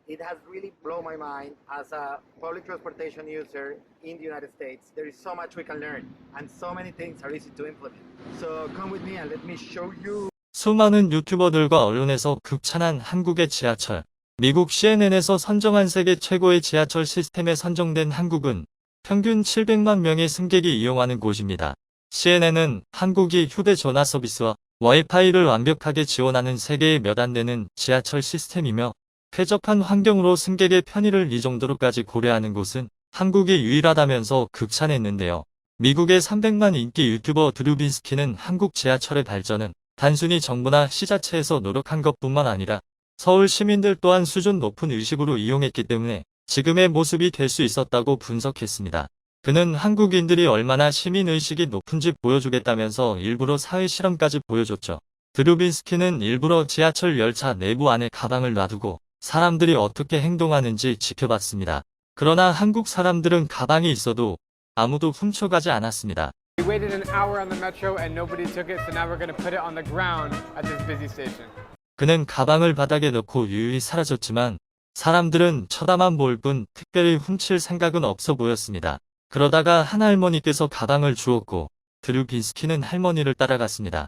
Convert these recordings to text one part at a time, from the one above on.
it has really blown my mind as a public transportation user in the United States. There is so much we can learn and so many things are easy to implement. So come with me and let me show you. 수많은 유튜버들과 언론에서 극찬한 한국의 지하철. 미국 CNN에서 선정한 세계 최고의 지하철 시스템에 선정된 한국은 평균 700만 명의 승객이 이용하는 곳입니다. CNN은 한국이 휴대전화 서비스와 와이파이를 완벽하게 지원하는 세계에 몇 안 되는 지하철 시스템이며 쾌적한 환경으로 승객의 편의를 이 정도로까지 고려하는 곳은 한국이 유일하다면서 극찬했는데요. 미국의 300만 인기 유튜버 드류 빈스키는 한국 지하철의 발전은 단순히 정부나 시자체에서 노력한 것뿐만 아니라 서울 시민들 또한 수준 높은 의식으로 이용했기 때문에 지금의 모습이 될 수 있었다고 분석했습니다. 그는 한국인들이 얼마나 시민의식이 높은지 보여주겠다면서 일부러 사회실험까지 보여줬죠. 드류 빈스키는 일부러 지하철 열차 내부 안에 가방을 놔두고 사람들이 어떻게 행동하는지 지켜봤습니다. 그러나 한국 사람들은 가방이 있어도 아무도 훔쳐가지 않았습니다. We waited an hour on the metro and nobody took it, so now we're going to put it on the ground at this busy station. 그는 가방을 바닥에 넣고 유유히 사라졌지만 사람들은 쳐다만 볼 뿐 특별히 훔칠 생각은 없어 보였습니다. 그러다가 한 할머니께서 가방을 주었고 드류 빈스키는 할머니를 따라갔습니다.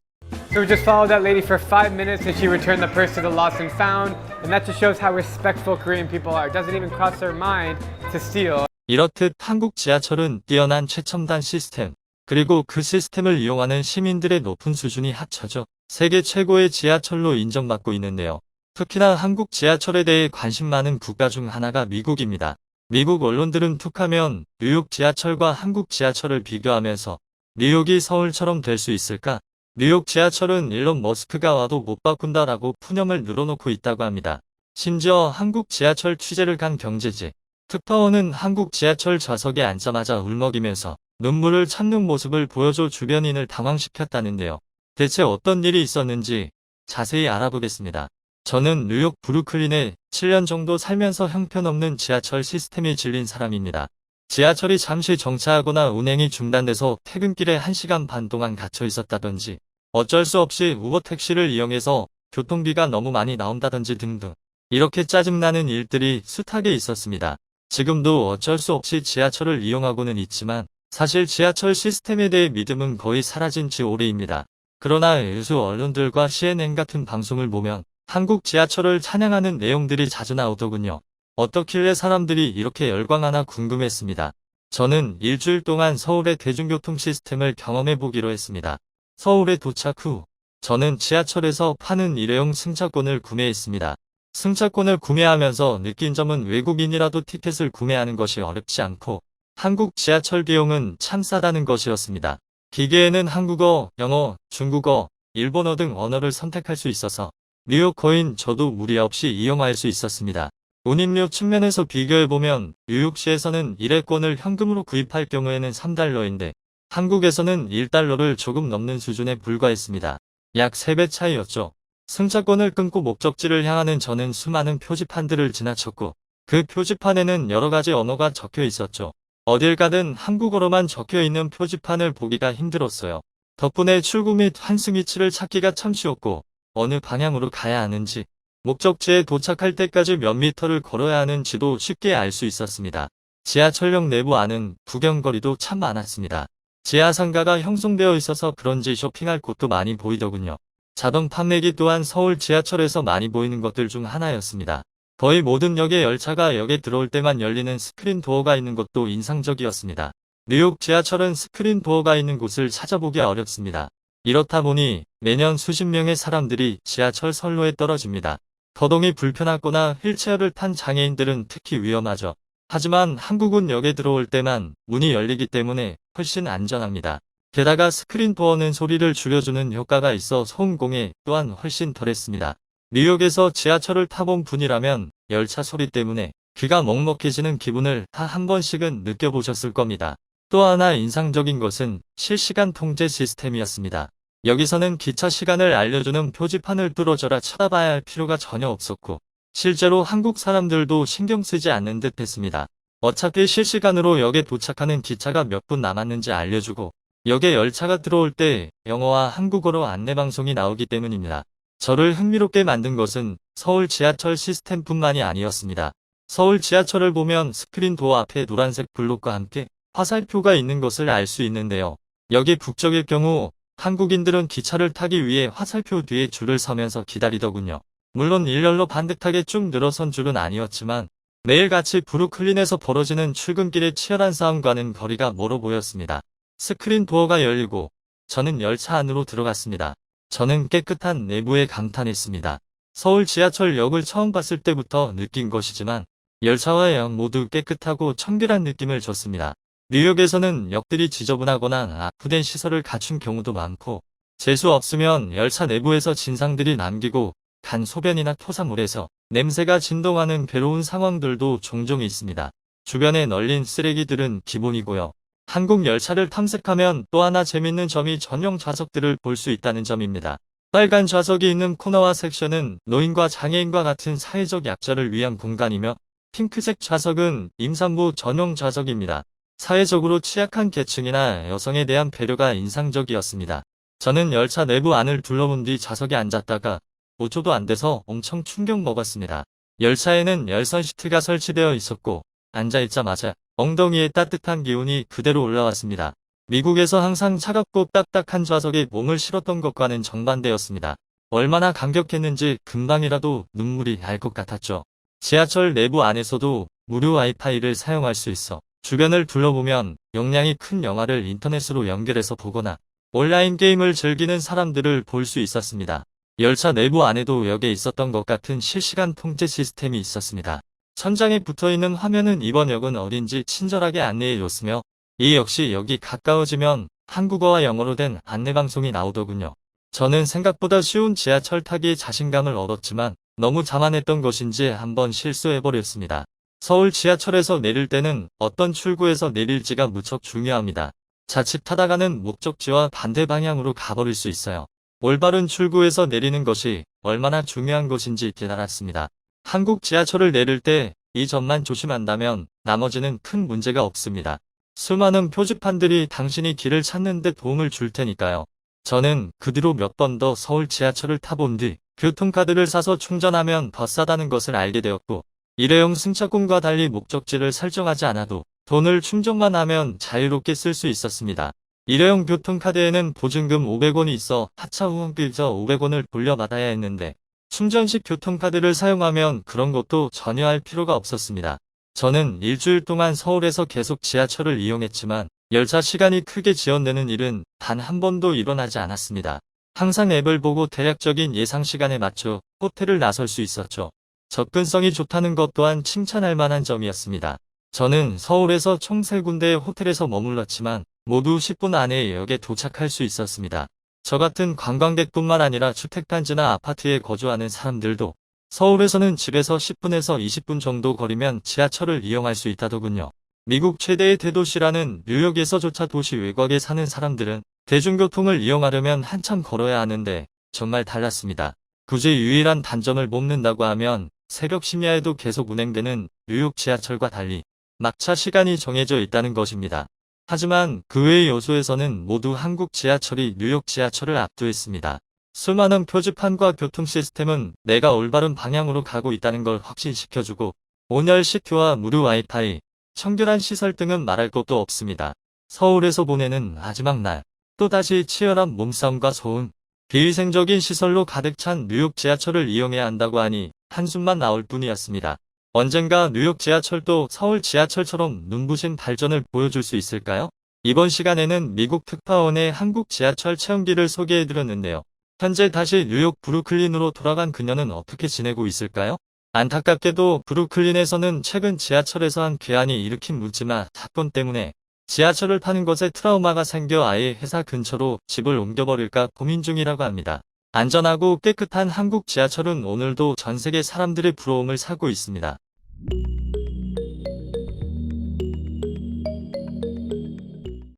So we just followed that lady for 5 minutes and she returned the purse to the lost and found, and that just shows how respectful Korean people are. It doesn't even cross their mind to steal. 이렇듯 한국 지하철은 뛰어난 최첨단 시스템, 그리고 그 시스템을 이용하는 시민들의 높은 수준이 합쳐져 세계 최고의 지하철로 인정받고 있는데요. 특히나 한국 지하철에 대해 관심 많은 국가 중 하나가 미국입니다. 미국 언론들은 툭하면 뉴욕 지하철과 한국 지하철을 비교하면서 뉴욕이 서울처럼 될 수 있을까? 뉴욕 지하철은 일론 머스크가 와도 못 바꾼다라고 푸념을 늘어놓고 있다고 합니다. 심지어 한국 지하철 취재를 간 경제지 특파원은 한국 지하철 좌석에 앉자마자 울먹이면서 눈물을 참는 모습을 보여줘 주변인을 당황시켰다는데요. 대체 어떤 일이 있었는지 자세히 알아보겠습니다. 저는 뉴욕 브루클린에 7년 정도 살면서 형편없는 지하철 시스템이 질린 사람입니다. 지하철이 잠시 정차하거나 운행이 중단돼서 퇴근길에 1시간 반 동안 갇혀 있었다든지 어쩔 수 없이 우버 택시를 이용해서 교통비가 너무 많이 나온다든지 등등 이렇게 짜증나는 일들이 숱하게 있었습니다. 지금도 어쩔 수 없이 지하철을 이용하고는 있지만 사실 지하철 시스템에 대해 믿음은 거의 사라진 지 오래입니다. 그러나 일수 언론들과 CNN 같은 방송을 보면 한국 지하철을 찬양하는 내용들이 자주 나오더군요. 어떻길래 사람들이 이렇게 열광하나 궁금했습니다. 저는 일주일 동안 서울의 대중교통 시스템을 경험해보기로 했습니다. 서울에 도착 후 저는 지하철에서 파는 일회용 승차권을 구매했습니다. 승차권을 구매하면서 느낀 점은 외국인이라도 티켓을 구매하는 것이 어렵지 않고 한국 지하철 비용은 참 싸다는 것이었습니다. 기계에는 한국어, 영어, 중국어, 일본어 등 언어를 선택할 수 있어서 뉴요커인 저도 무리 없이 이용할 수 있었습니다. 운임료 측면에서 비교해보면 뉴욕시에서는 일회권을 현금으로 구입할 경우에는 3달러인데 한국에서는 1달러를 조금 넘는 수준에 불과했습니다. 약 3배 차이였죠. 승차권을 끊고 목적지를 향하는 저는 수많은 표지판들을 지나쳤고 그 표지판에는 여러가지 언어가 적혀 있었죠. 어딜 가든 한국어로만 적혀 있는 표지판을 보기가 힘들었어요. 덕분에 출구 및 환승 위치를 찾기가 참 쉬웠고 어느 방향으로 가야 하는지 목적지에 도착할 때까지 몇 미터를 걸어야 하는지도 쉽게 알 수 있었습니다. 지하철역 내부 안은 구경거리도 참 많았습니다. 지하상가가 형성되어 있어서 그런지 쇼핑할 곳도 많이 보이더군요. 자동 판매기 또한 서울 지하철에서 많이 보이는 것들 중 하나였습니다. 거의 모든 역의 열차가 역에 들어올 때만 열리는 스크린 도어가 있는 것도 인상적이었습니다. 뉴욕 지하철은 스크린 도어가 있는 곳을 찾아보기 어렵습니다. 이렇다 보니 매년 수십 명의 사람들이 지하철 선로에 떨어집니다. 거동이 불편하거나 휠체어를 탄 장애인들은 특히 위험하죠. 하지만 한국은 역에 들어올 때만 문이 열리기 때문에 훨씬 안전합니다. 게다가 스크린 도어는 소리를 줄여주는 효과가 있어 소음공해 또한 훨씬 덜했습니다. 뉴욕에서 지하철을 타본 분이라면 열차 소리 때문에 귀가 먹먹해지는 기분을 다 한 번씩은 느껴보셨을 겁니다. 또 하나 인상적인 것은 실시간 통제 시스템이었습니다. 여기서는 기차 시간을 알려주는 표지판을 뚫어져라 쳐다봐야 할 필요가 전혀 없었고 실제로 한국 사람들도 신경 쓰지 않는 듯 했습니다. 어차피 실시간으로 역에 도착하는 기차가 몇 분 남았는지 알려주고 역에 열차가 들어올 때 영어와 한국어로 안내방송이 나오기 때문입니다. 저를 흥미롭게 만든 것은 서울 지하철 시스템뿐만이 아니었습니다. 서울 지하철을 보면 스크린 도어 앞에 노란색 블록과 함께 화살표가 있는 것을 알 수 있는데요. 여기 북쪽일 경우 한국인들은 기차를 타기 위해 화살표 뒤에 줄을 서면서 기다리더군요. 물론 일렬로 반듯하게 쭉 늘어선 줄은 아니었지만 매일같이 브루클린에서 벌어지는 출근길의 치열한 싸움과는 거리가 멀어 보였습니다. 스크린 도어가 열리고 저는 열차 안으로 들어갔습니다. 저는 깨끗한 내부에 감탄했습니다. 서울 지하철역을 처음 봤을 때부터 느낀 것이지만 열차와 역 모두 깨끗하고 청결한 느낌을 줬습니다. 뉴욕에서는 역들이 지저분하거나 악화된 시설을 갖춘 경우도 많고 재수 없으면 열차 내부에서 진상들이 남기고 간 소변이나 토사물에서 냄새가 진동하는 괴로운 상황들도 종종 있습니다. 주변에 널린 쓰레기들은 기본이고요. 한국 열차를 탐색하면 또 하나 재밌는 점이 전용 좌석들을 볼 수 있다는 점입니다. 빨간 좌석이 있는 코너와 섹션은 노인과 장애인과 같은 사회적 약자를 위한 공간이며 핑크색 좌석은 임산부 전용 좌석입니다. 사회적으로 취약한 계층이나 여성에 대한 배려가 인상적이었습니다. 저는 열차 내부 안을 둘러본 뒤 좌석에 앉았다가 5초도 안 돼서 엄청 충격 먹었습니다. 열차에는 열선 시트가 설치되어 있었고 앉아있자마자 엉덩이에 따뜻한 기운이 그대로 올라왔습니다. 미국에서 항상 차갑고 딱딱한 좌석에 몸을 실었던 것과는 정반대였습니다. 얼마나 감격했는지 금방이라도 눈물이 날 것 같았죠. 지하철 내부 안에서도 무료 와이파이를 사용할 수 있어 주변을 둘러보면 용량이 큰 영화를 인터넷으로 연결해서 보거나 온라인 게임을 즐기는 사람들을 볼 수 있었습니다. 열차 내부 안에도 역에 있었던 것 같은 실시간 통제 시스템이 있었습니다. 천장에 붙어있는 화면은 이번 역은 어딘지 친절하게 안내해줬으며 이 역시 역이 가까워지면 한국어와 영어로 된 안내방송이 나오더군요. 저는 생각보다 쉬운 지하철 타기에 자신감을 얻었지만 너무 자만했던 것인지 한번 실수해버렸습니다. 서울 지하철에서 내릴 때는 어떤 출구에서 내릴지가 무척 중요합니다. 자칫 타다가는 목적지와 반대 방향으로 가버릴 수 있어요. 올바른 출구에서 내리는 것이 얼마나 중요한 것인지 깨달았습니다. 한국 지하철을 내릴 때 이 점만 조심한다면 나머지는 큰 문제가 없습니다. 수많은 표지판들이 당신이 길을 찾는 데 도움을 줄 테니까요. 저는 그 뒤로 몇 번 더 서울 지하철을 타본 뒤 교통카드를 사서 충전하면 더 싸다는 것을 알게 되었고 일회용 승차권과 달리 목적지를 설정하지 않아도 돈을 충전만 하면 자유롭게 쓸 수 있었습니다. 일회용 교통카드에는 보증금 500원이 있어 하차 후 그저 500원을 돌려받아야 했는데 충전식 교통카드를 사용하면 그런 것도 전혀 할 필요가 없었습니다. 저는 일주일 동안 서울에서 계속 지하철을 이용했지만 열차 시간이 크게 지연되는 일은 단 한 번도 일어나지 않았습니다. 항상 앱을 보고 대략적인 예상 시간에 맞춰 호텔을 나설 수 있었죠. 접근성이 좋다는 것 또한 칭찬할 만한 점이었습니다. 저는 서울에서 총 3군데의 호텔에서 머물렀지만 모두 10분 안에 역에 도착할 수 있었습니다. 저 같은 관광객뿐만 아니라 주택단지나 아파트에 거주하는 사람들도 서울에서는 집에서 10분에서 20분 정도 거리면 지하철을 이용할 수 있다더군요. 미국 최대의 대도시라는 뉴욕에서조차 도시 외곽에 사는 사람들은 대중교통을 이용하려면 한참 걸어야 하는데 정말 달랐습니다. 굳이 유일한 단점을 뽑는다고 하면 새벽 심야에도 계속 운행되는 뉴욕 지하철과 달리 막차 시간이 정해져 있다는 것입니다. 하지만 그 외의 요소에서는 모두 한국 지하철이 뉴욕 지하철을 압도했습니다. 수많은 표지판과 교통 시스템은 내가 올바른 방향으로 가고 있다는 걸 확신시켜주고 온열 시트와 무료 와이파이, 청결한 시설 등은 말할 것도 없습니다. 서울에서 보내는 마지막 날, 또다시 치열한 몸싸움과 소음, 비위생적인 시설로 가득 찬 뉴욕 지하철을 이용해야 한다고 하니 한숨만 나올 뿐이었습니다. 언젠가 뉴욕 지하철도 서울 지하철처럼 눈부신 발전을 보여줄 수 있을까요? 이번 시간에는 미국 특파원의 한국 지하철 체험기를 소개해드렸는데요. 현재 다시 뉴욕 브루클린으로 돌아간 그녀는 어떻게 지내고 있을까요? 안타깝게도 브루클린에서는 최근 지하철에서 한 괴한이 일으킨 묻지마 사건 때문에 지하철을 타는 것에 트라우마가 생겨 아예 회사 근처로 집을 옮겨버릴까 고민 중이라고 합니다. 안전하고 깨끗한 한국 지하철은 오늘도 전 세계 사람들의 부러움을 사고 있습니다.